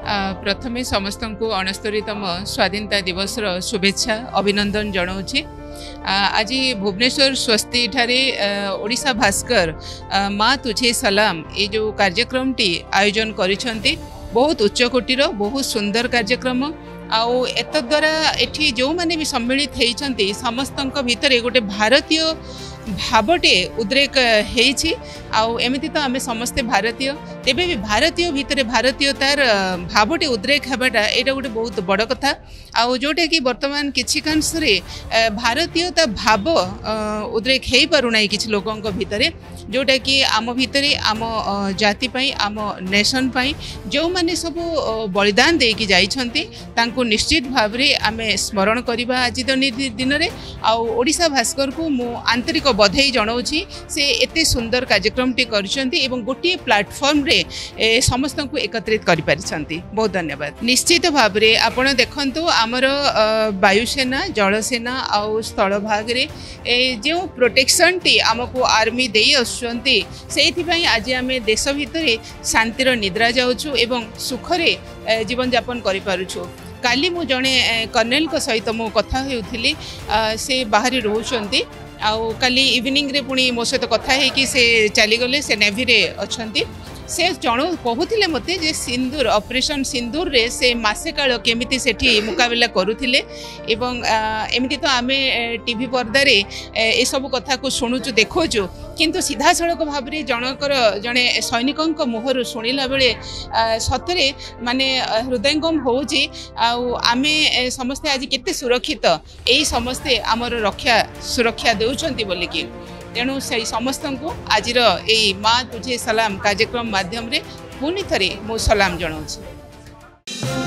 प्रथमे समस्त को 69तम स्वाधीनता दिवस शुभेच्छा अभिनंदन जनाऊँगी। आज भुवनेश्वर स्वस्ति ठारे ओडिशा भास्कर माँ तुझे सलाम ये जो कार्यक्रम टी आयोजन करिसेंती बहुत उच्चकोटीर बहुत सुंदर कार्यक्रम आउ एत द्वारा एठी जो माने भी सम्मिलित होती समस्त भितर गोटे भारतीय भावटे उद्रेक होती एमती तो आम समस्ते भारतीय तेबे भी भारतीय भितर भारतीयतार भावटे उद्रेक होगाटा यहाँ गोटे बहुत बड़ कथा आउ जोटा कि वर्तमान किसी कांशरे भारतीयता भाव उद्रेक हो पारना किसी लोकों भितर जोटा कि आम भितर आम जाति पाई आम नेशन पाई जो माने सब बलिदान देकी जाइछंती तांको निश्चित भाव रे आमे स्मरण करबा आज दिन में ओडिशा भास्कर को मु आंतरिक बधाई जनाऊँगी से एते सुंदर कार्यक्रम टी करिसेंती एवं गोटे प्लेटफॉर्म रे समस्त को एकत्रित करि पारिसेंती। बहुत धन्यवाद। निश्चित भाव रे आपण देखंतु आमर वायुसेना जलसेना आउ स्थल भाग रे जो प्रोटेक्शन टी आमको आर्मी देई आसुचंती सेइथिपई आज आमे देश भितर शांतिर निद्रा जाउछु एवं सुखरे जीवन यापन करि पारुछु। काली मु जणे कर्नेल को सहित मो कथा हेउथिली से बाहरी रोचंती आउ काली इवनिंग रे पुणी मो सहित कथा है कि से चली गले से नेवी रे अछंती से जण कहूले मत जे सिंदूर ऑपरेशन सिंदूर रे से मासे काल केमिति सेठी मुकाबला करुथिले एवं एमिति तो आमे टीवी पर्दा रे ए सब कथा को शुणुचु देखोचु किंतु सीधा सड़क भाव में जनकर जड़े सैनिकों मुहर शुणिला बेले सतरे माने हृदयंगम होउची आमे समस्ते आज केते सुरक्षित यही समस्ते आमर रक्षा सुरक्षा देउछंती बोलिकी तेणु से समस्त को आज माँ तुझे सलाम कार्यक्रम माध्यम रे पुनि थरे मो सलाम जनाऊँ।